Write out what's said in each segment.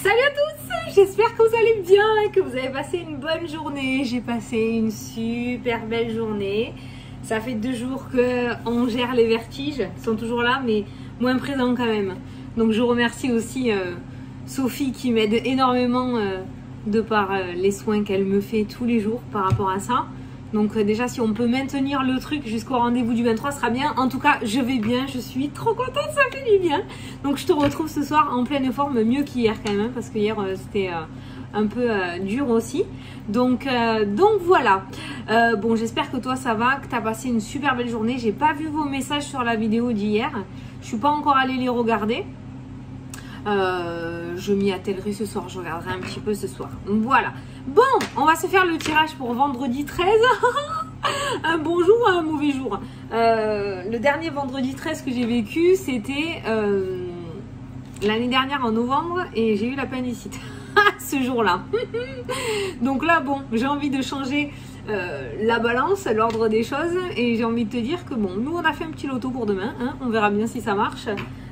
Salut à tous, j'espère que vous allez bien et que vous avez passé une bonne journée. J'ai passé une super belle journée. Ça fait 2 jours qu'on gère les vertiges, ils sont toujours là mais moins présents quand même. Donc je remercie aussi Sophie qui m'aide énormément de par les soins qu'elle me fait tous les jours par rapport à ça. Donc déjà si on peut maintenir le truc jusqu'au rendez-vous du 23, ce sera bien. En tout cas je vais bien, je suis trop contente, ça fait du bien. Donc je te retrouve ce soir en pleine forme, mieux qu'hier quand même, parce que hier c'était un peu dur aussi. Donc voilà. Bon, j'espère que toi ça va, que tu as passé une super belle journée. J'ai pas vu vos messages sur la vidéo d'hier, je suis pas encore allée les regarder. Je m'y attellerai ce soir, je regarderai un petit peu ce soir. Voilà. Bon, on va se faire le tirage pour vendredi 13. Un bon jour ou un mauvais jour. Le dernier vendredi 13 que j'ai vécu, c'était l'année dernière en novembre et j'ai eu l'appendicite ce jour-là. Donc là, bon, j'ai envie de changer la balance, l'ordre des choses, et j'ai envie de te dire que bon, nous on a fait un petit loto pour demain, hein, on verra bien si ça marche.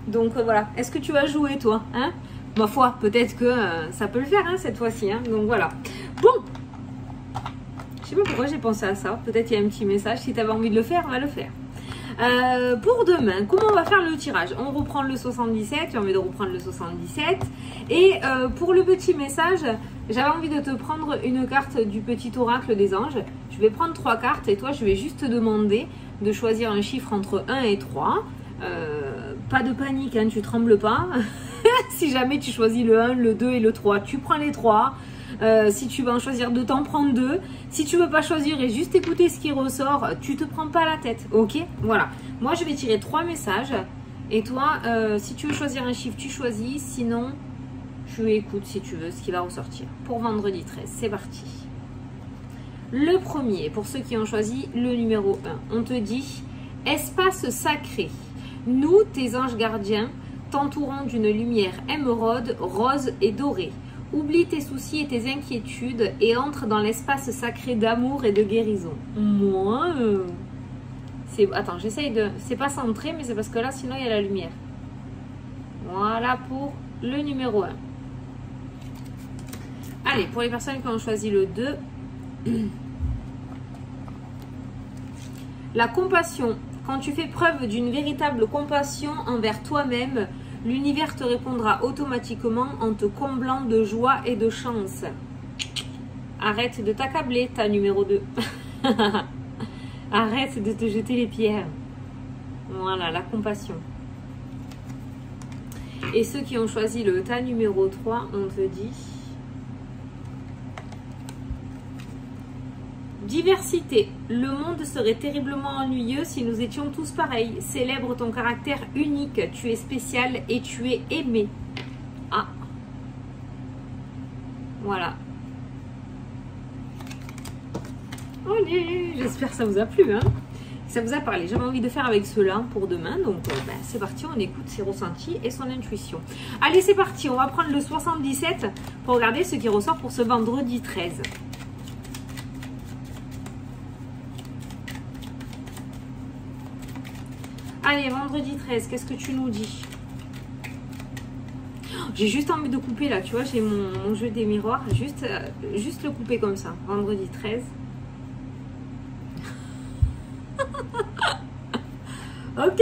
Donc voilà, est-ce que tu vas jouer toi, hein? Ma foi, peut-être que ça peut le faire hein, cette fois-ci, hein. Donc voilà. Bon, je sais pas pourquoi j'ai pensé à ça, peut-être il y a un petit message, si tu avais envie de le faire, on va le faire. Pour demain, comment on va faire le tirage? On reprend le 77, j'ai envie de reprendre le 77. Et pour le petit message, j'avais envie de te prendre une carte du petit oracle des anges. Je vais prendre 3 cartes et toi je vais juste te demander de choisir un chiffre entre 1 et 3. Pas de panique, hein, tu trembles pas. Si jamais tu choisis le 1, le 2 et le 3, tu prends les 3. Si tu veux en choisir 2, t'en prends 2. Si tu veux pas choisir et juste écouter ce qui ressort, tu te prends pas la tête, ok? Voilà. Moi, je vais tirer 3 messages. Et toi, si tu veux choisir un chiffre, tu choisis. Sinon, tu écoutes si tu veux ce qui va ressortir. Pour vendredi 13, c'est parti. Le premier, pour ceux qui ont choisi le numéro 1, on te dit « Espace sacré, nous, tes anges gardiens, t'entourons d'une lumière émeraude, rose et dorée. Oublie tes soucis et tes inquiétudes et entre dans l'espace sacré d'amour et de guérison. » Moi, attends, j'essaye de... C'est pas centré, mais c'est parce que là, sinon, il y a la lumière. Voilà pour le numéro 1. Allez, pour les personnes qui ont choisi le 2. La compassion. Quand tu fais preuve d'une véritable compassion envers toi-même, l'univers te répondra automatiquement en te comblant de joie et de chance. Arrête de t'accabler, ta numéro 2. Arrête de te jeter les pierres. Voilà, la compassion. Et ceux qui ont choisi le ta numéro 3, on te dit... Diversité. Le monde serait terriblement ennuyeux si nous étions tous pareils. Célèbre ton caractère unique. Tu es spécial et tu es aimé. Ah. Voilà. Allez, j'espère que ça vous a plu. Hein, ça vous a parlé. J'avais envie de faire avec cela pour demain. Donc, c'est parti. On écoute ses ressentis et son intuition. Allez, c'est parti. On va prendre le 77 pour regarder ce qui ressort pour ce vendredi 13. Allez, vendredi 13, qu'est-ce que tu nous dis? J'ai juste envie de couper là, tu vois, j'ai mon jeu des miroirs. Juste le couper comme ça. Vendredi 13. Ok.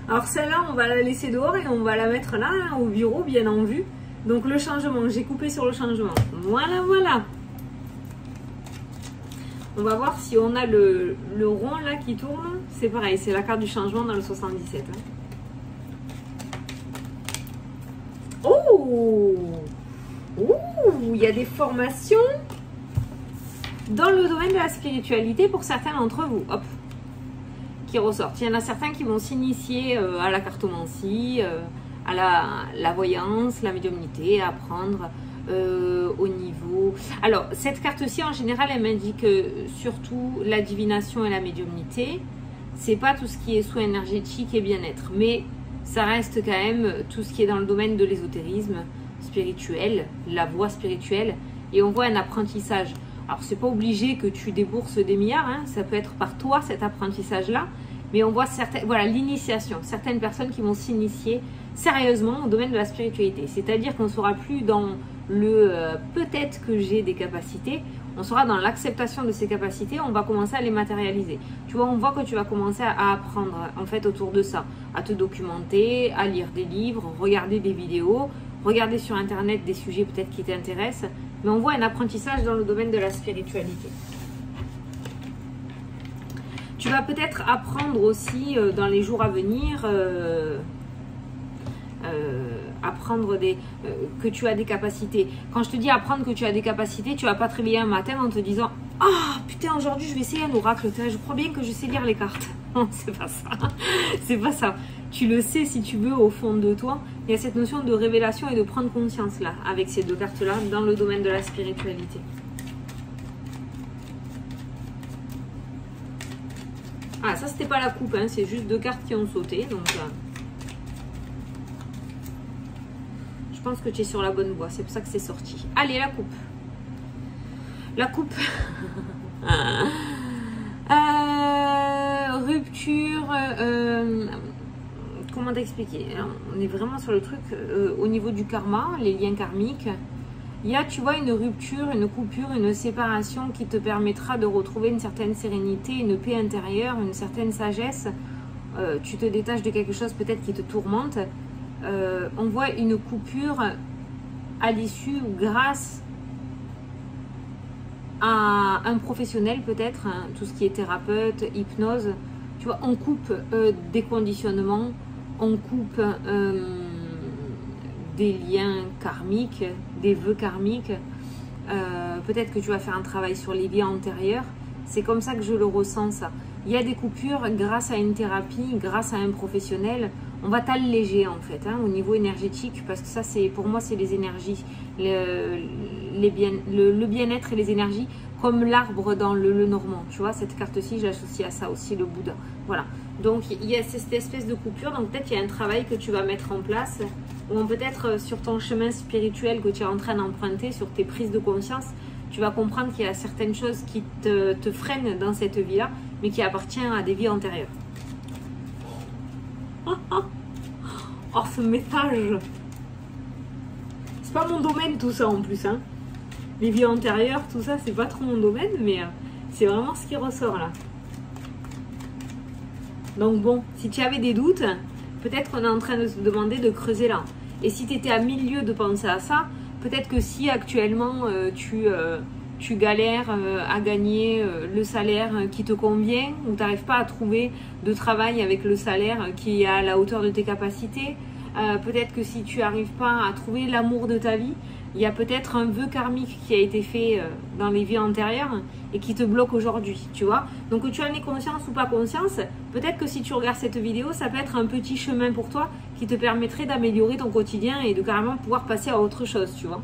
Alors celle-là, on va la laisser dehors et on va la mettre là, hein, au bureau, bien en vue. Donc le changement, j'ai coupé sur le changement. Voilà, voilà. On va voir si on a le rond là qui tourne. C'est pareil, c'est la carte du changement dans le 77. Hein. Oh! Ouh! Il y a des formations dans le domaine de la spiritualité pour certains d'entre vous. Hop! Qui ressortent. Il y en a certains qui vont s'initier à la cartomancie, à la voyance, la médiumnité, à apprendre... au niveau... Alors, cette carte-ci, en général, elle m'indique surtout la divination et la médiumnité. C'est pas tout ce qui est soins énergétiques et bien-être, mais ça reste quand même tout ce qui est dans le domaine de l'ésotérisme spirituel, la voie spirituelle, et on voit un apprentissage. Alors, c'est pas obligé que tu débourses des milliards, hein, ça peut être par toi, cet apprentissage-là, mais on voit certaines... Voilà, l'initiation. Certaines personnes qui vont s'initier sérieusement au domaine de la spiritualité. C'est-à-dire qu'on ne sera plus dans le peut-être que j'ai des capacités, on sera dans l'acceptation de ces capacités, on va commencer à les matérialiser. Tu vois, on voit que tu vas commencer à apprendre en fait autour de ça, à te documenter, à lire des livres, regarder des vidéos, regarder sur internet des sujets peut-être qui t'intéressent, mais on voit un apprentissage dans le domaine de la spiritualité. Tu vas peut-être apprendre aussi dans les jours à venir, apprendre que tu as des capacités. Quand je te dis apprendre que tu as des capacités, tu vas pas te réveiller un matin en te disant « Ah, putain, aujourd'hui je vais essayer un oracle, je crois bien que je sais lire les cartes. » Non, c'est pas ça. C'est pas ça. Tu le sais si tu veux au fond de toi. Il y a cette notion de révélation et de prendre conscience là, avec ces deux cartes-là, dans le domaine de la spiritualité. Ah, ça c'était pas la coupe, hein, c'est juste deux cartes qui ont sauté, donc je pense que tu es sur la bonne voie, c'est pour ça que c'est sorti. Allez, la coupe. La coupe. Rupture. Comment t'expliquer? On est vraiment sur le truc au niveau du karma, les liens karmiques. Il y a, tu vois, une rupture, une coupure, une séparation qui te permettra de retrouver une certaine sérénité, une paix intérieure, une certaine sagesse. Tu te détaches de quelque chose peut-être qui te tourmente. On voit une coupure à l'issue grâce à un professionnel peut-être, hein, tout ce qui est thérapeute, hypnose. Tu vois, on coupe des conditionnements, on coupe des liens karmiques, des vœux karmiques. Peut-être que tu vas faire un travail sur les vies antérieures. C'est comme ça que je le ressens, ça. Il y a des coupures grâce à une thérapie, grâce à un professionnel. On va t'alléger en fait, hein, au niveau énergétique, parce que ça, c'est pour moi, c'est les énergies, le bien-être et les énergies, comme l'arbre dans le normand. Tu vois, cette carte-ci, j'associe à ça aussi, le Bouddha. Voilà. Donc, il y a cette espèce de coupure. Donc, peut-être qu'il y a un travail que tu vas mettre en place, ou peut-être sur ton chemin spirituel que tu es en train d'emprunter, sur tes prises de conscience, tu vas comprendre qu'il y a certaines choses qui te freinent dans cette vie-là, mais qui appartiennent à des vies antérieures. Oh, ce message! C'est pas mon domaine tout ça en plus, hein. Les vies antérieures, tout ça, c'est pas trop mon domaine, mais c'est vraiment ce qui ressort là. Donc bon, si tu avais des doutes, peut-être qu'on est en train de se demander de creuser là. Et si tu étais à milieu de penser à ça, peut-être que si actuellement tu galères à gagner le salaire qui te convient, ou tu n'arrives pas à trouver de travail avec le salaire qui est à la hauteur de tes capacités, peut-être que si tu n'arrives pas à trouver l'amour de ta vie, il y a peut-être un vœu karmique qui a été fait dans les vies antérieures et qui te bloque aujourd'hui, tu vois. Donc que tu en aies conscience ou pas conscience, peut-être que si tu regardes cette vidéo, ça peut être un petit chemin pour toi qui te permettrait d'améliorer ton quotidien et de carrément pouvoir passer à autre chose, tu vois.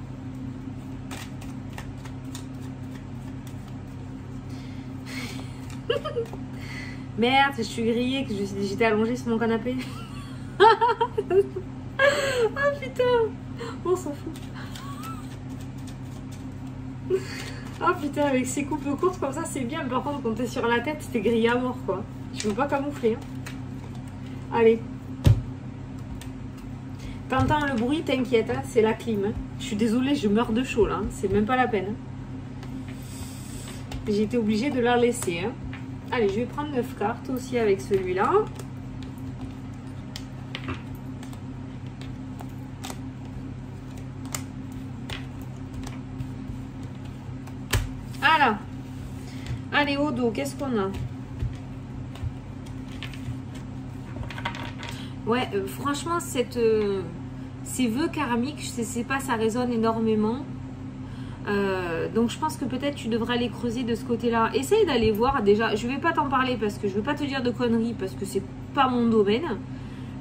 Merde, je suis grillée, que j'étais allongée sur mon canapé. Ah putain, on s'en fout. Ah putain, avec ces coupes courtes comme ça, c'est bien. Par contre, quand t'es sur la tête, t'es grillé à mort, quoi. Tu peux pas camoufler. Hein. Allez. T'entends le bruit, t'inquiète, hein, c'est la clim. Hein. Je suis désolée, je meurs de chaud là. Hein. C'est même pas la peine. Hein. J'ai été obligée de la laisser. Hein. Allez, je vais prendre 9 cartes aussi avec celui-là. Voilà. Allez, au dos, qu'est-ce qu'on a? Ouais, franchement, ces vœux karmiques, je sais pas, ça résonne énormément. Donc je pense que peut-être tu devrais aller creuser de ce côté-là. Essaye d'aller voir déjà. Je vais pas t'en parler parce que je veux pas te dire de conneries parce que c'est pas mon domaine.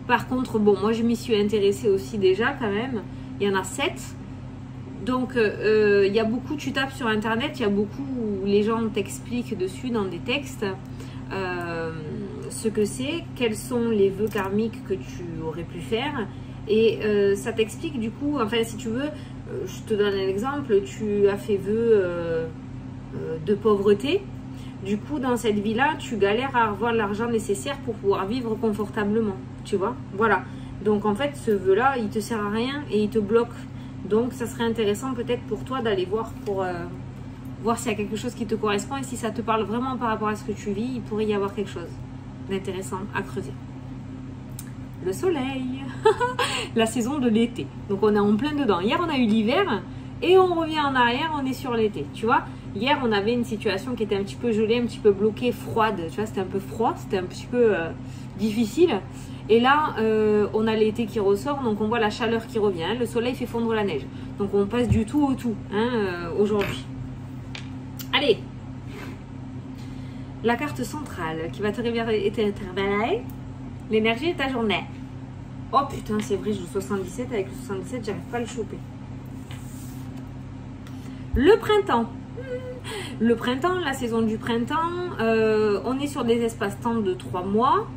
Par contre, bon, moi je m'y suis intéressée aussi déjà quand même. Il y en a 7. Donc il y a beaucoup, tu tapes sur internet, il y a beaucoup où les gens t'expliquent dessus dans des textes ce que c'est, quels sont les vœux karmiques que tu aurais pu faire. Et ça t'explique du coup, enfin si tu veux, je te donne un exemple, tu as fait vœu de pauvreté. Du coup, dans cette vie-là, tu galères à avoir l'argent nécessaire pour pouvoir vivre confortablement, tu vois. Voilà. Donc en fait, ce vœu-là, il te sert à rien et il te bloque. Donc ça serait intéressant peut-être pour toi d'aller voir pour voir s'il y a quelque chose qui te correspond et si ça te parle vraiment par rapport à ce que tu vis, il pourrait y avoir quelque chose d'intéressant à creuser. Le soleil, la saison de l'été. Donc on est en plein dedans. Hier on a eu l'hiver et on revient en arrière, on est sur l'été. Tu vois, hier on avait une situation qui était un petit peu gelée, un petit peu bloquée, froide. Tu vois, c'était un peu froid, c'était un petit peu difficile. Et là, on a l'été qui ressort, donc on voit la chaleur qui revient. Hein. Le soleil fait fondre la neige. Donc on passe du tout au tout hein, aujourd'hui. Allez, la carte centrale qui va te révéler l'énergie de ta journée. Oh putain, c'est vrai, je joue 77. Avec le 77, j'arrive pas à le choper. Le printemps. Le printemps, la saison du printemps, on est sur des espaces-temps de 3 mois.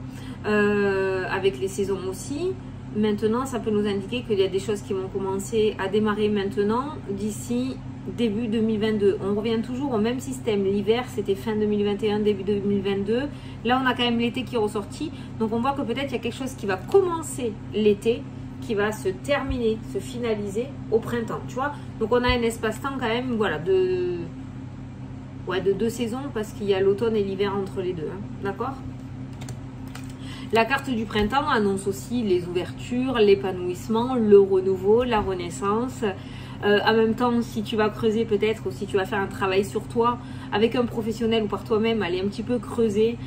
Avec les saisons aussi. Maintenant, ça peut nous indiquer qu'il y a des choses qui vont commencer à démarrer maintenant, d'ici début 2022. On revient toujours au même système. L'hiver, c'était fin 2021, début 2022. Là, on a quand même l'été qui est ressorti. Donc, on voit que peut-être il y a quelque chose qui va commencer l'été, qui va se terminer, se finaliser au printemps. Tu vois? Donc, on a un espace-temps quand même, voilà, de 2 saisons, parce qu'il y a l'automne et l'hiver entre les deux. Hein, d'accord? La carte du printemps annonce aussi les ouvertures, l'épanouissement, le renouveau, la renaissance. En même temps, si tu vas creuser peut-être, ou si tu vas faire un travail sur toi, avec un professionnel ou par toi-même, aller un petit peu creuser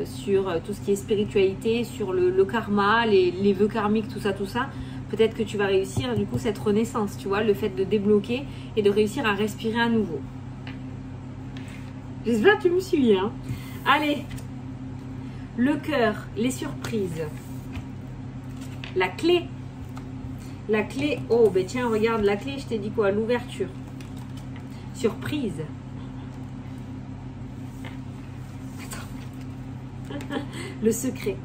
sur tout ce qui est spiritualité, sur le karma, les vœux karmiques, tout ça. Peut-être que tu vas réussir du coup cette renaissance, tu vois, le fait de débloquer et de réussir à respirer à nouveau. J'espère que tu me suis, hein. Allez. Le cœur, les surprises. La clé. La clé. Oh, ben tiens, regarde, la clé, je t'ai dit quoi? L'ouverture. Surprise. Attends. Le secret.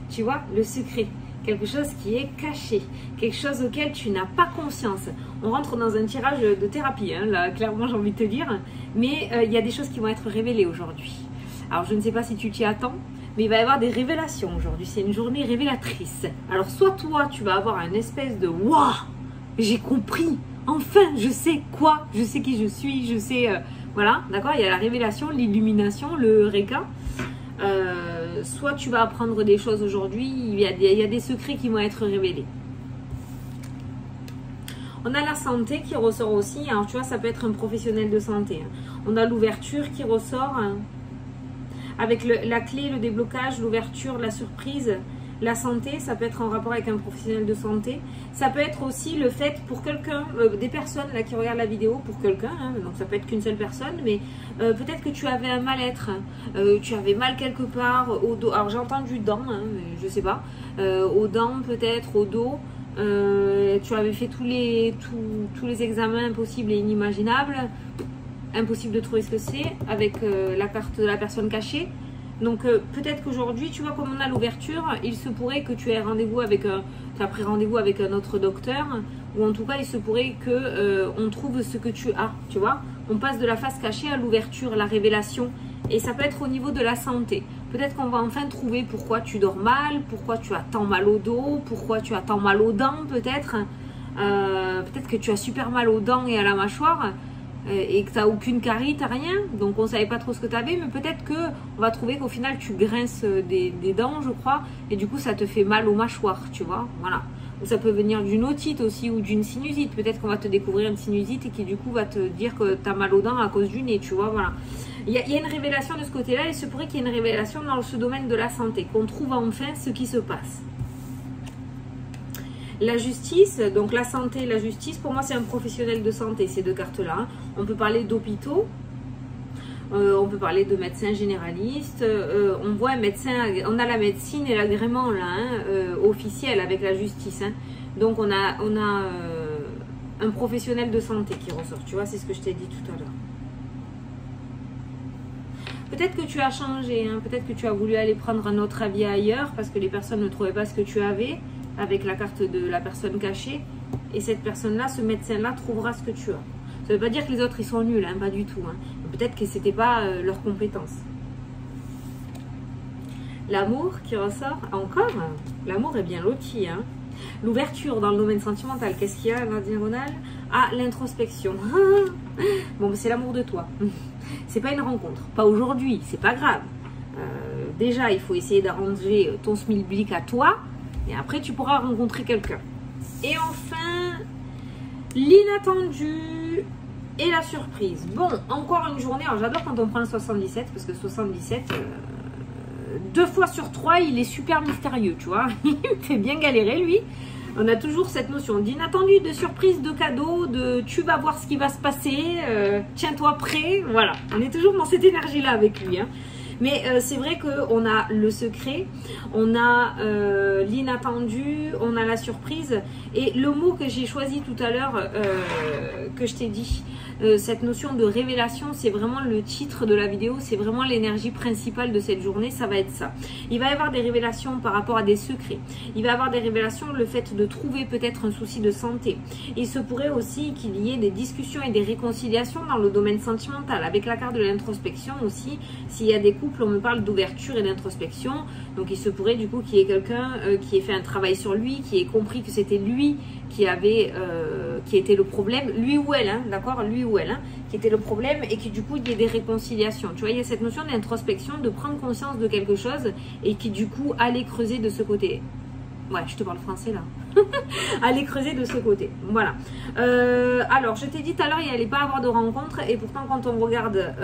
Tu vois, le secret. Quelque chose qui est caché. Quelque chose auquel tu n'as pas conscience. On rentre dans un tirage de thérapie, hein, là, clairement, j'ai envie de te dire. Mais il y a des choses qui vont être révélées aujourd'hui. Alors, je ne sais pas si tu t'y attends, mais il va y avoir des révélations aujourd'hui. C'est une journée révélatrice. Alors, soit toi, tu vas avoir un espèce de « Waouh, j'ai compris, enfin, je sais quoi, je sais qui je suis, je sais… voilà, d'accord. Il y a la révélation, l'illumination, le Eureka. Soit tu vas apprendre des choses aujourd'hui, il y a des secrets qui vont être révélés. On a la santé qui ressort aussi. Alors, tu vois, ça peut être un professionnel de santé. On a l'ouverture qui ressort… Avec la clé, le déblocage, l'ouverture, la surprise, la santé, ça peut être en rapport avec un professionnel de santé. Ça peut être aussi le fait pour quelqu'un, des personnes là qui regardent la vidéo, pour quelqu'un, hein, donc ça peut être qu'une seule personne, mais peut-être que tu avais un mal-être, tu avais mal quelque part, au dos. Alors j'ai entendu dents, hein, je sais pas, aux dents peut-être, au dos. Tu avais fait tous les examens possibles et inimaginables. Impossible de trouver ce que c'est avec la carte de la personne cachée. Donc peut-être qu'aujourd'hui, tu vois, comme on a l'ouverture, il se pourrait que tu aies rendez-vous avec tu as pris rendez-vous avec un autre docteur, ou en tout cas il se pourrait que on trouve ce que tu as, tu vois. On passe de la face cachée à l'ouverture, la révélation, et ça peut être au niveau de la santé. Peut-être qu'on va enfin trouver pourquoi tu dors mal, pourquoi tu as tant mal au dos, pourquoi tu as tant mal aux dents peut-être. Peut-être que tu as super mal aux dents et à la mâchoire. Et que tu n'as aucune carie, tu n'as rien, donc on ne savait pas trop ce que tu avais, mais peut-être qu'on va trouver qu'au final tu grinces des dents, je crois, et du coup ça te fait mal aux mâchoires, tu vois, voilà. Ou ça peut venir d'une otite aussi, ou d'une sinusite, peut-être qu'on va te découvrir une sinusite et qui du coup va te dire que tu as mal aux dents à cause du nez, tu vois, voilà. Il y a une révélation de ce côté-là, et il se pourrait qu'il y ait une révélation dans ce domaine de la santé, qu'on trouve enfin ce qui se passe. La justice, donc la santé, la justice, pour moi c'est un professionnel de santé, ces deux cartes-là. Hein. On peut parler d'hôpitaux, on peut parler de médecins généralistes, on voit un médecin, on a la médecine et l'agrément là, hein, officiel avec la justice. Hein. Donc on a un professionnel de santé qui ressort, tu vois, c'est ce que je t'ai dit tout à l'heure. Peut-être que tu as changé, hein, peut-être que tu as voulu aller prendre un autre avis ailleurs parce que les personnes ne trouvaient pas ce que tu avais. Avec la carte de la personne cachée, et cette personne-là, ce médecin-là trouvera ce que tu as. Ça ne veut pas dire que les autres ils sont nuls, hein, pas du tout. Hein. Peut-être que c'était pas leur compétence. L'amour qui ressort encore. L'amour est bien loti. Hein. L'ouverture dans le domaine sentimental. Qu'est-ce qu'il y a la diagonale? Ah, l'introspection. Bon, c'est l'amour de toi. C'est pas une rencontre. Pas aujourd'hui, c'est pas grave. Déjà, il faut essayer d'arranger ton schmilblick à toi. Et après, tu pourras rencontrer quelqu'un. Et enfin, l'inattendu et la surprise. Bon, encore une journée. Alors, j'adore quand on prend le 77. Parce que 77, 2 fois sur 3, il est super mystérieux, tu vois. Il me fait bien galérer, lui. On a toujours cette notion d'inattendu, de surprise, de cadeau, de tu vas voir ce qui va se passer, tiens-toi prêt. Voilà, on est toujours dans cette énergie-là avec lui. Hein. Mais c'est vrai qu'on a le secret, on a l'inattendu, on a la surprise. Et le mot que j'ai choisi tout à l'heure, que je t'ai dit, cette notion de révélation, c'est vraiment le titre de la vidéo, c'est vraiment l'énergie principale de cette journée, ça va être ça. Il va y avoir des révélations par rapport à des secrets. Il va y avoir des révélations, le fait de trouver peut-être un souci de santé. Il se pourrait aussi qu'il y ait des discussions et des réconciliations dans le domaine sentimental. Avec la carte de l'introspection aussi, s'il y a des couples, on me parle d'ouverture et d'introspection. Donc il se pourrait du coup qu'il y ait quelqu'un qui ait fait un travail sur lui, qui ait compris que c'était lui qui était le problème, lui ou elle, hein, d'accord, lui ou elle, hein, qui était le problème et qui du coup il y ait des réconciliations. Tu vois, il y a cette notion d'introspection, de prendre conscience de quelque chose et qui du coup allait creuser de ce côté. Ouais, je te parle français là. Allez creuser de ce côté. Voilà. Alors, je t'ai dit tout à l'heure, il n'allait pas avoir de rencontre et pourtant quand on regarde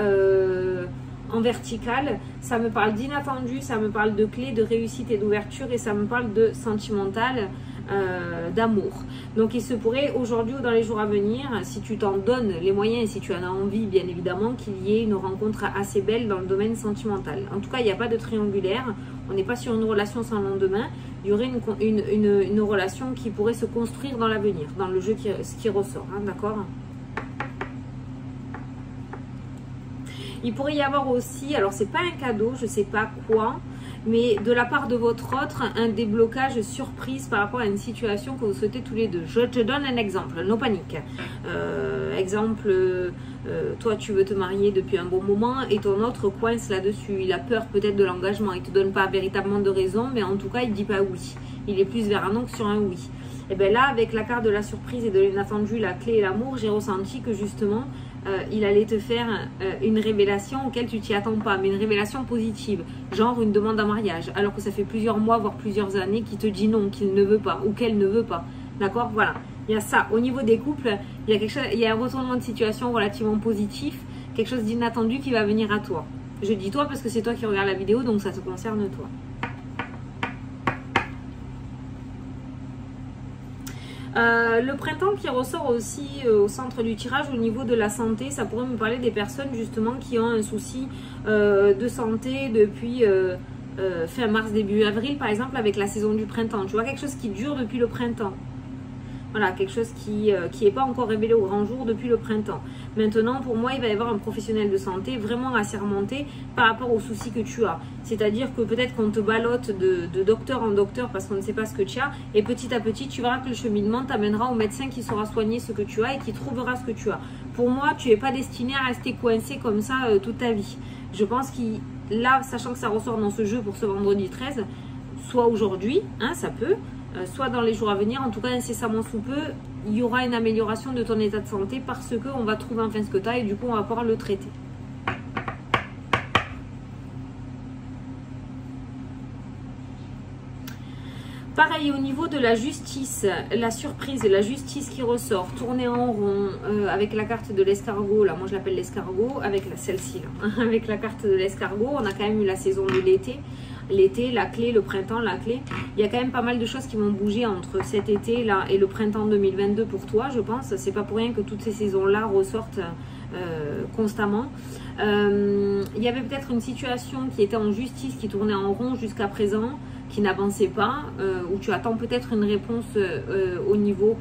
en vertical, ça me parle d'inattendu, ça me parle de clé, de réussite et d'ouverture et ça me parle de sentimental. D'amour. Donc il se pourrait aujourd'hui ou dans les jours à venir, si tu t'en donnes les moyens et si tu en as envie bien évidemment, qu'il y ait une rencontre assez belle dans le domaine sentimental. En tout cas, il n'y a pas de triangulaire, on n'est pas sur une relation sans lendemain, il y aurait une relation qui pourrait se construire dans l'avenir, dans le jeu qui ressort, hein, d'accord? Il pourrait y avoir aussi, alors c'est pas un cadeau, je sais pas quoi, mais de la part de votre autre, un déblocage surprise par rapport à une situation que vous souhaitez tous les deux. Je te donne un exemple, no panique. Exemple, toi tu veux te marier depuis un bon moment et ton autre coince là-dessus. Il a peur peut-être de l'engagement, il ne te donne pas véritablement de raison, mais en tout cas il ne dit pas oui. Il est plus vers un non que sur un oui. Et bien là, avec la carte de la surprise et de l'inattendu, la clé et l'amour, j'ai ressenti que justement, il allait te faire une révélation auquel tu t'y attends pas, mais une révélation positive, genre une demande en mariage, alors que ça fait plusieurs mois, voire plusieurs années qu'il te dit non, qu'il ne veut pas ou qu'elle ne veut pas. D'accord? Voilà, il y a ça. Au niveau des couples, il y a quelque chose, il y a un retournement de situation relativement positif, quelque chose d'inattendu qui va venir à toi. Je dis toi parce que c'est toi qui regardes la vidéo, donc ça te concerne toi. Le printemps qui ressort aussi au centre du tirage au niveau de la santé, ça pourrait me parler des personnes justement qui ont un souci de santé depuis fin mars, début avril par exemple avec la saison du printemps. Tu vois, quelque chose qui dure depuis le printemps. Voilà, quelque chose qui n'est pas encore révélé au grand jour depuis le printemps. Maintenant, pour moi, il va y avoir un professionnel de santé vraiment assermenté par rapport aux soucis que tu as. C'est-à-dire que peut-être qu'on te ballotte de docteur en docteur parce qu'on ne sait pas ce que tu as. Et petit à petit, tu verras que le cheminement t'amènera au médecin qui saura soigner ce que tu as et qui trouvera ce que tu as. Pour moi, tu n'es pas destiné à rester coincé comme ça toute ta vie. Je pense que là, sachant que ça ressort dans ce jeu pour ce vendredi 13, soit aujourd'hui, hein, ça peut, soit dans les jours à venir, en tout cas incessamment sous peu, il y aura une amélioration de ton état de santé parce qu'on va trouver enfin ce que tu as et du coup on va pouvoir le traiter. Pareil au niveau de la justice, la surprise, la justice qui ressort, tourner en rond avec la carte de l'escargot, là moi je l'appelle l'escargot, avec celle-ci là, avec la carte de l'escargot, on a quand même eu la saison de l'été. L'été, la clé, le printemps, la clé. Il y a quand même pas mal de choses qui vont bouger entre cet été là et le printemps 2022 pour toi, je pense. C'est pas pour rien que toutes ces saisons-là ressortent constamment. Il y avait peut-être une situation qui était en justice, qui tournait en rond jusqu'à présent, qui n'avançait pas, où tu attends peut-être une réponse au niveau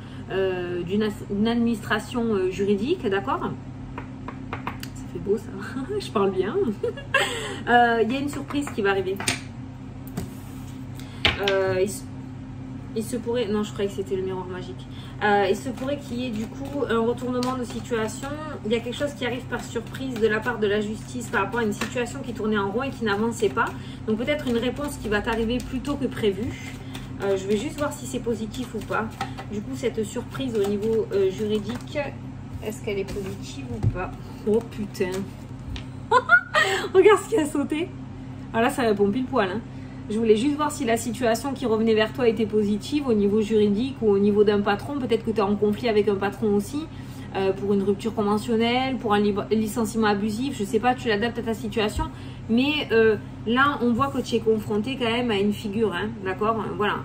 d'une administration juridique, d'accord ? Ça fait beau ça, je parle bien. Il y a une surprise qui va arriver. il se pourrait, non je croyais que c'était le miroir magique, il se pourrait qu'il y ait du coup un retournement de situation, il y a quelque chose qui arrive par surprise de la part de la justice par rapport à une situation qui tournait en rond et qui n'avançait pas, donc peut-être une réponse qui va t'arriver plus tôt que prévu. Je vais juste voir si c'est positif ou pas. Du coup cette surprise au niveau juridique, est-ce qu'elle est positive ou pas? Oh putain. Regarde ce qui a sauté. Alors là ça répond pile poil hein. Je voulais juste voir si la situation qui revenait vers toi était positive au niveau juridique ou au niveau d'un patron. Peut-être que tu es en conflit avec un patron aussi, pour une rupture conventionnelle, pour un licenciement abusif. Je sais pas, tu l'adaptes à ta situation. Mais là, on voit que tu es confronté quand même à une figure. Hein, d'accord, voilà.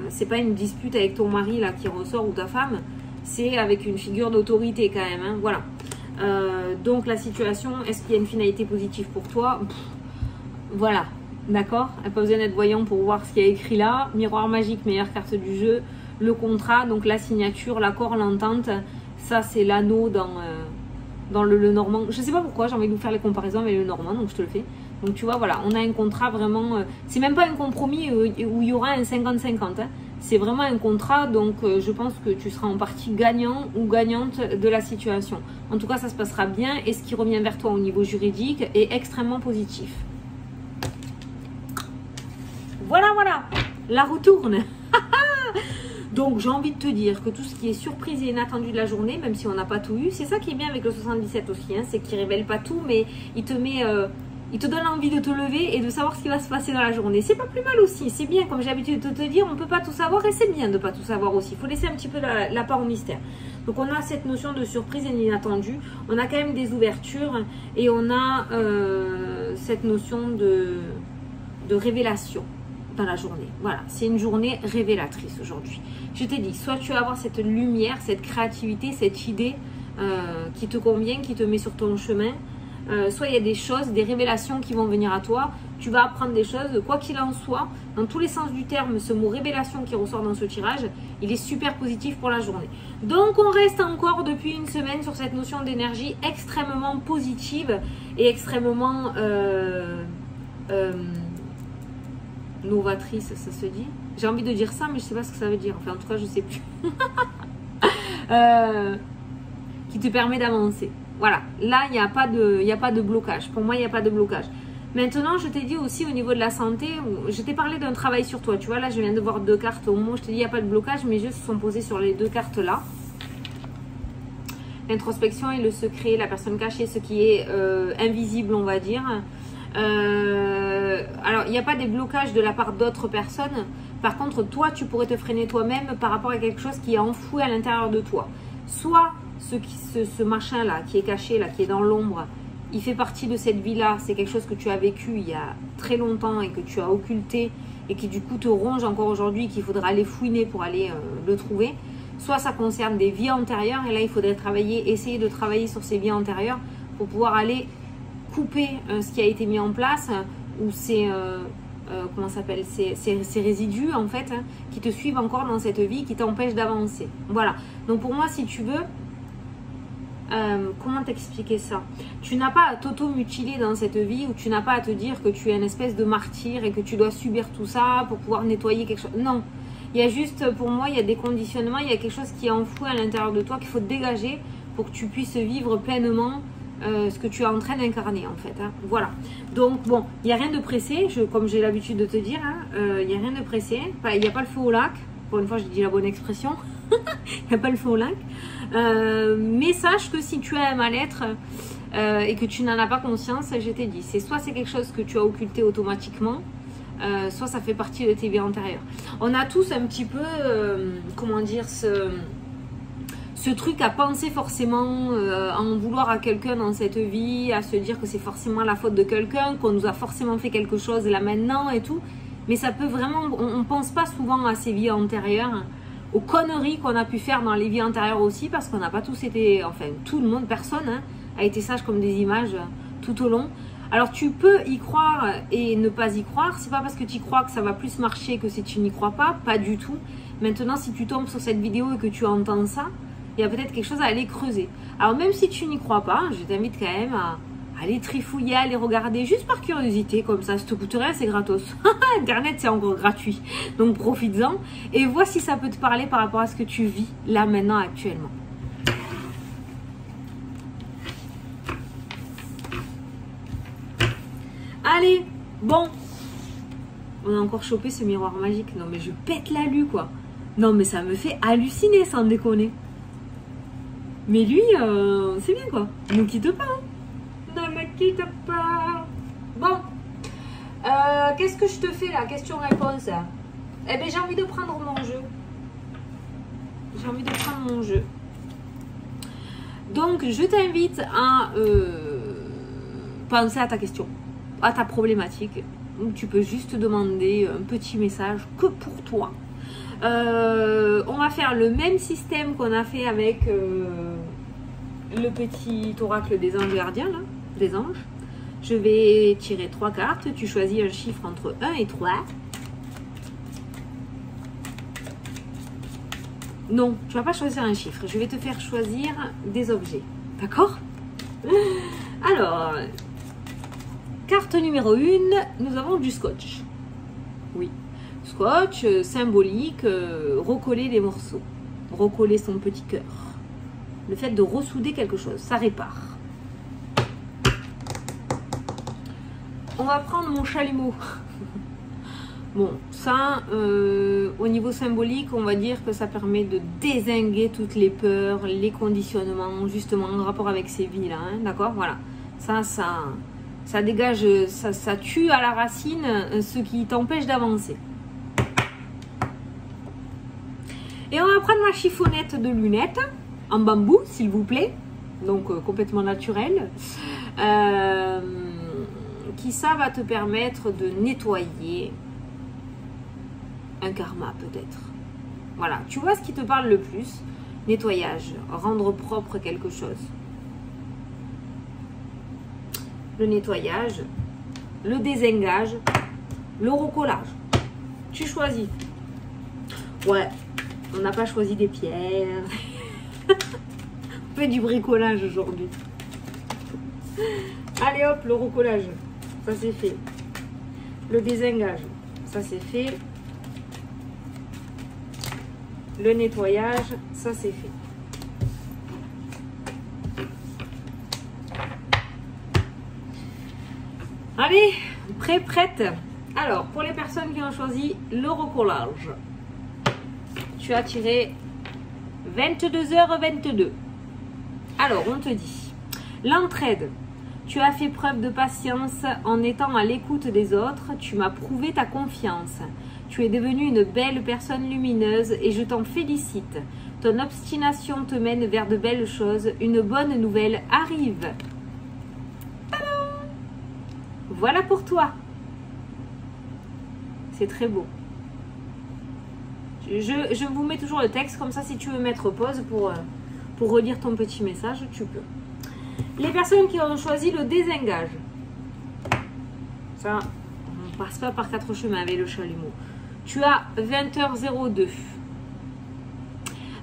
C'est pas une dispute avec ton mari là qui ressort ou ta femme. C'est avec une figure d'autorité quand même. Hein, voilà. Donc la situation, est-ce qu'il y a une finalité positive pour toi? Voilà. D'accord, elle n'a pas besoin d'être voyant pour voir ce qu'il y a écrit là. Miroir magique, meilleure carte du jeu. Le contrat, donc la signature, l'accord, l'entente. Ça, c'est l'anneau dans le normand. Je ne sais pas pourquoi, j'ai envie de vous faire les comparaisons avec le normand, donc je te le fais. Donc tu vois, voilà, on a un contrat vraiment... c'est même pas un compromis où il y aura un 50-50. Hein. C'est vraiment un contrat, donc je pense que tu seras en partie gagnant ou gagnante de la situation. En tout cas, ça se passera bien et ce qui revient vers toi au niveau juridique est extrêmement positif. Voilà, voilà, la roue tourne. Donc, j'ai envie de te dire que tout ce qui est surprise et inattendu de la journée, même si on n'a pas tout eu, c'est ça qui est bien avec le 77 aussi, hein, c'est qu'il ne révèle pas tout, mais il te met, il te donne envie de te lever et de savoir ce qui va se passer dans la journée. C'est pas plus mal aussi, c'est bien, comme j'ai l'habitude de te dire, on ne peut pas tout savoir et c'est bien de ne pas tout savoir aussi. Il faut laisser un petit peu la part au mystère. Donc, on a cette notion de surprise et d'inattendu, on a quand même des ouvertures et on a cette notion de révélation dans la journée. Voilà, c'est une journée révélatrice aujourd'hui. Je t'ai dit, soit tu vas avoir cette lumière, cette créativité, cette idée qui te convient, qui te met sur ton chemin, soit il y a des choses, des révélations qui vont venir à toi, tu vas apprendre des choses, quoi qu'il en soit, dans tous les sens du terme, ce mot révélation qui ressort dans ce tirage, il est super positif pour la journée. Donc on reste encore depuis une semaine sur cette notion d'énergie extrêmement positive et extrêmement novatrice, ça se dit. J'ai envie de dire ça, mais je sais pas ce que ça veut dire. Enfin, en tout cas, je sais plus. Qui te permet d'avancer. Voilà. Là, il n'y a pas de blocage. Pour moi, il n'y a pas de blocage. Maintenant, je t'ai dit aussi au niveau de la santé, je t'ai parlé d'un travail sur toi. Tu vois, là, je viens de voir deux cartes. Au moment où je t'ai dit, il n'y a pas de blocage, mes yeux se sont posés sur les deux cartes là. L'introspection et le secret, la personne cachée, ce qui est invisible, on va dire. Alors, il n'y a pas des blocages de la part d'autres personnes. Par contre, toi, tu pourrais te freiner toi-même par rapport à quelque chose qui est enfoui à l'intérieur de toi. Soit ce machin-là, qui est caché, là, qui est dans l'ombre, il fait partie de cette vie-là. C'est quelque chose que tu as vécu il y a très longtemps et que tu as occulté et qui, du coup, te ronge encore aujourd'hui, qu'il faudra aller fouiner pour aller le trouver. Soit ça concerne des vies antérieures et là, il faudrait essayer de travailler sur ces vies antérieures pour pouvoir aller couper ce qui a été mis en place ou ces comment s'appelle ces résidus en fait hein, qui te suivent encore dans cette vie, qui t'empêchent d'avancer. Voilà, donc pour moi, si tu veux comment t'expliquer ça, tu n'as pas à t'auto-mutiler dans cette vie, ou tu n'as pas à te dire que tu es une espèce de martyr et que tu dois subir tout ça pour pouvoir nettoyer quelque chose. Non, il y a juste, pour moi, il y a des conditionnements, il y a quelque chose qui est enfoui à l'intérieur de toi qu'il faut dégager pour que tu puisses vivre pleinement ce que tu es en train d'incarner en fait. Hein. Voilà. Donc bon, il n'y a rien de pressé, comme j'ai l'habitude de te dire, hein, il n'y a rien de pressé. Il n'y a pas le feu au lac. Pour une fois, je dis la bonne expression. Il n'y a pas le feu au lac. Mais sache que si tu as un mal-être et que tu n'en as pas conscience, je t'ai dit, soit c'est quelque chose que tu as occulté automatiquement, soit ça fait partie de tes vies antérieures. On a tous un petit peu, comment dire, ce truc à penser forcément, à en vouloir à quelqu'un dans cette vie, à se dire que c'est forcément la faute de quelqu'un, qu'on nous a forcément fait quelque chose là maintenant et tout. Mais ça peut vraiment, on ne pense pas souvent à ces vies antérieures, aux conneries qu'on a pu faire dans les vies antérieures aussi, parce qu'on n'a pas tous été, enfin tout le monde, personne hein, a été sage comme des images tout au long. Alors tu peux y croire et ne pas y croire, c'est pas parce que tu y crois que ça va plus marcher que si tu n'y crois pas du tout. Maintenant, si tu tombes sur cette vidéo et que tu entends ça, il y a peut-être quelque chose à aller creuser. Alors même si tu n'y crois pas, je t'invite quand même à Allez trifouiller, allez regarder juste par curiosité, comme ça te coûte rien, c'est gratos. Internet c'est encore gratuit, donc profites-en et vois si ça peut te parler par rapport à ce que tu vis là maintenant actuellement. Allez, bon, on a encore chopé ce miroir magique. Non mais je pète l'alu quoi. Non mais ça me fait halluciner sans déconner. Mais lui, c'est bien quoi. Ne quitte pas. Hein. Ne me quitte pas. Bon. Qu'est-ce que je te fais là? Question-réponse. Eh bien j'ai envie de prendre mon jeu. J'ai envie de prendre mon jeu. Donc je t'invite à penser à ta question, à ta problématique. Donc, tu peux juste demander un petit message que pour toi. On va faire le même système qu'on a fait avec le petit oracle des anges gardiens, là, des anges. Je vais tirer 3 cartes. Tu choisis un chiffre entre 1 et 3. Non, tu vas pas choisir un chiffre. Je vais te faire choisir des objets. D'accord? Alors, carte numéro 1, nous avons du scotch. Oui, scotch symbolique, recoller les morceaux. Recoller son petit cœur. Le fait de ressouder quelque chose, ça répare. On va prendre mon chalumeau. Bon, ça, au niveau symbolique, on va dire que ça permet de dézinguer toutes les peurs, les conditionnements, justement, en rapport avec ces vies-là, hein, d'accord? Voilà, ça dégage, ça tue à la racine ce qui t'empêche d'avancer. Et on va prendre ma chiffonnette de lunettes, en bambou, s'il vous plaît, donc complètement naturel, qui ça va te permettre de nettoyer un karma peut-être. Voilà, tu vois ce qui te parle le plus? Nettoyage, rendre propre quelque chose. Le nettoyage, le désengage, le recollage. Tu choisis. Ouais, on n'a pas choisi des pierres. On fait du bricolage aujourd'hui. Allez hop, le recollage, ça c'est fait. Le désengage, ça c'est fait. Le nettoyage, ça c'est fait. Allez, prête. Alors, pour les personnes qui ont choisi le recollage, tu as tiré 22h22. Alors, on te dit, l'entraide. Tu as fait preuve de patience en étant à l'écoute des autres. Tu m'as prouvé ta confiance. Tu es devenue une belle personne lumineuse et je t'en félicite. Ton obstination te mène vers de belles choses. Une bonne nouvelle arrive. Voilà pour toi. C'est très beau. Je vous mets toujours le texte, comme ça si tu veux mettre pause pour relire ton petit message, tu peux. Les personnes qui ont choisi le désengage. Ça, on passe pas par 4 chemins avec le chalumeau. Tu as 20h02.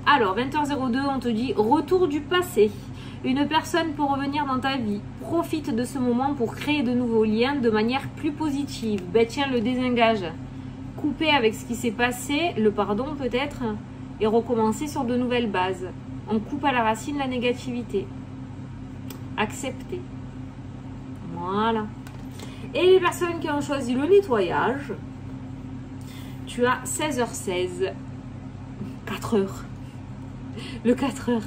Alors, 20h02, on te dit retour du passé. Une personne peut revenir dans ta vie. Profite de ce moment pour créer de nouveaux liens de manière plus positive. Ben tiens, le désengage. Couper avec ce qui s'est passé, le pardon peut-être, et recommencer sur de nouvelles bases. On coupe à la racine la négativité. Accepter. Voilà. Et les personnes qui ont choisi le nettoyage, tu as 16h16. 4 heures. Le 4 heures.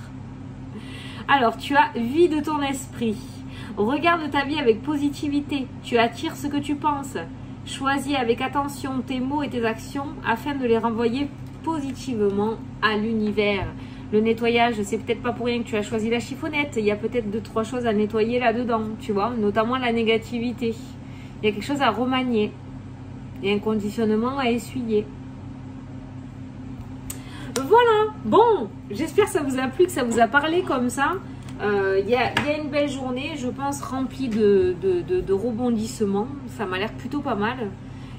Alors, tu as vide ton esprit. Regarde ta vie avec positivité. Tu attires ce que tu penses. Choisis avec attention tes mots et tes actions afin de les renvoyer positivement à l'univers. Le nettoyage, c'est peut-être pas pour rien que tu as choisi la chiffonnette. Il y a peut-être 2-3 choses à nettoyer là-dedans, tu vois, notamment la négativité. Il y a quelque chose à remanier. Il y a un conditionnement à essuyer. Voilà, bon, j'espère que ça vous a plu, que ça vous a parlé comme ça. Il y a une belle journée, je pense, remplie de rebondissements. Ça m'a l'air plutôt pas mal.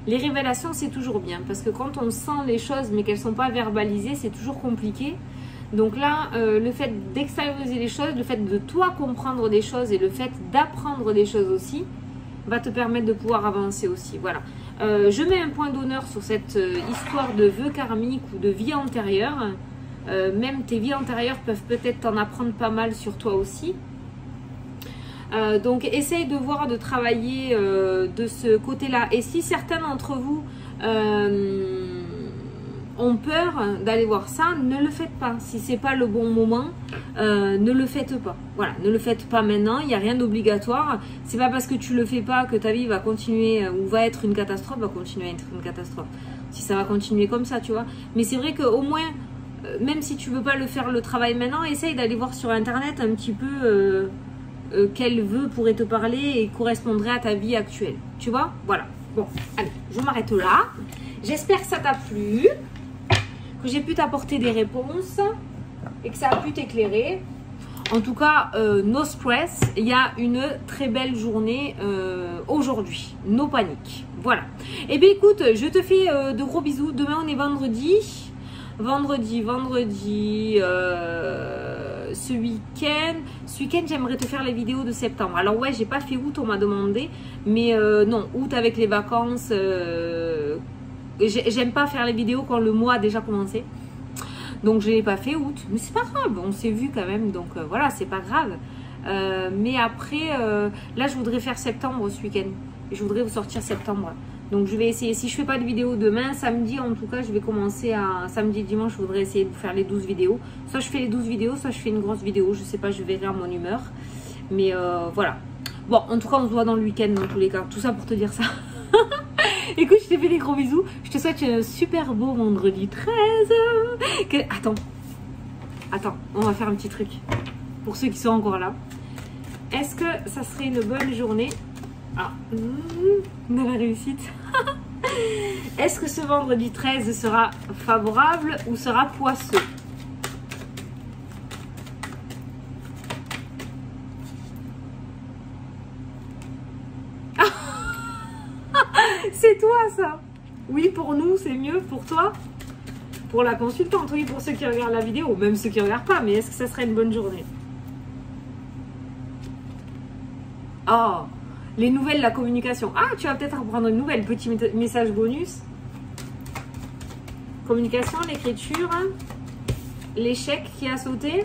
Les révélations, c'est toujours bien, parce que quand on sent les choses, mais qu'elles ne sont pas verbalisées, c'est toujours compliqué. Donc là, le fait d'extérioriser les choses, le fait de toi comprendre des choses et le fait d'apprendre des choses aussi, va te permettre de pouvoir avancer aussi. Voilà. Je mets un point d'honneur sur cette histoire de vœux karmiques ou de vie antérieure. Même tes vies antérieures peuvent peut-être t'en apprendre pas mal sur toi aussi. Donc essaye de voir, de travailler de ce côté-là. Et si certains d'entre vous ont peur d'aller voir ça, ne le faites pas. Si c'est pas le bon moment, ne le faites pas. Voilà, ne le faites pas maintenant. Il n'y a rien d'obligatoire. C'est pas parce que tu le fais pas que ta vie va continuer ou va être une catastrophe, va continuer à être une catastrophe. Si ça va continuer comme ça, tu vois. Mais c'est vrai qu'au moins, même si tu veux pas le faire le travail maintenant, essaye d'aller voir sur internet un petit peu quel vœu pourrait te parler et correspondrait à ta vie actuelle. Tu vois? Voilà. Bon, allez, je m'arrête là. J'espère que ça t'a plu, que j'ai pu t'apporter des réponses et que ça a pu t'éclairer. En tout cas, no stress. Il y a une très belle journée aujourd'hui. No panique. Voilà. Et bien écoute, je te fais de gros bisous. Demain, on est vendredi. Ce week-end, j'aimerais te faire les vidéos de septembre. Alors ouais, j'ai pas fait août, on m'a demandé, mais non, août avec les vacances, j'aime pas faire les vidéos quand le mois a déjà commencé. Donc je l'ai pas fait août, mais c'est pas grave, on s'est vu quand même, donc voilà, c'est pas grave. Mais après, là je voudrais faire septembre ce week-end. Je voudrais vous sortir septembre. Donc je vais essayer, si je fais pas de vidéo demain, samedi en tout cas, je vais commencer à, samedi, dimanche, je voudrais essayer de vous faire les 12 vidéos. Soit je fais les 12 vidéos, soit je fais une grosse vidéo, je sais pas, je verrai à mon humeur. Mais voilà. Bon, en tout cas, on se voit dans le week-end dans tous les cas. Tout ça pour te dire ça. Écoute, je te fais des gros bisous. Je te souhaite un super beau vendredi 13. Attends, on va faire un petit truc. Pour ceux qui sont encore là. Est-ce que ça serait une bonne journée? Ah, de la réussite. Est-ce que ce vendredi 13 sera favorable ou sera poisseux? C'est toi ça? Oui, pour nous, c'est mieux. Pour toi? Pour la consultante, oui, pour ceux qui regardent la vidéo, même ceux qui ne regardent pas, mais est-ce que ça serait une bonne journée? Oh, les nouvelles, la communication. Ah, tu vas peut-être apprendre une nouvelle. Petit message bonus. Communication, l'écriture, l'échec qui a sauté.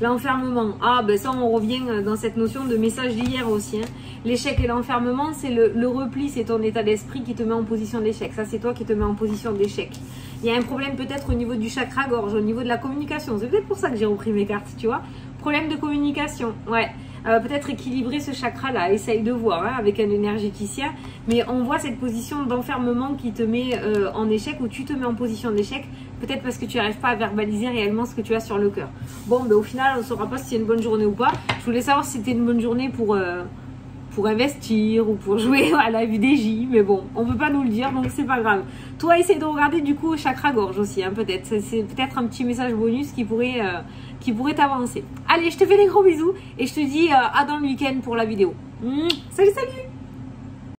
L'enfermement. Ah, ben ça, on revient dans cette notion de message d'hier aussi. Hein. L'échec et l'enfermement, c'est le repli, c'est ton état d'esprit qui te met en position d'échec. Ça, c'est toi qui te mets en position d'échec. Il y a un problème peut-être au niveau du chakra-gorge, au niveau de la communication. C'est peut-être pour ça que j'ai repris mes cartes, tu vois. Problème de communication, ouais. Peut-être équilibrer ce chakra-là. Essaye de voir hein, avec un énergéticien. Mais on voit cette position d'enfermement qui te met en échec ou tu te mets en position d'échec. Peut-être parce que tu n'arrives pas à verbaliser réellement ce que tu as sur le cœur. Bon, ben, au final, on ne saura pas si c'est une bonne journée ou pas. Je voulais savoir si c'était une bonne journée pour investir ou pour jouer à la VDJ. Mais bon, on ne peut pas nous le dire, donc c'est pas grave. Toi, essaye de regarder du coup au chakra-gorge aussi. Hein, peut-être. C'est peut-être un petit message bonus qui pourrait t'avancer. Allez, je te fais des gros bisous et je te dis à dans le week-end pour la vidéo. Salut, salut!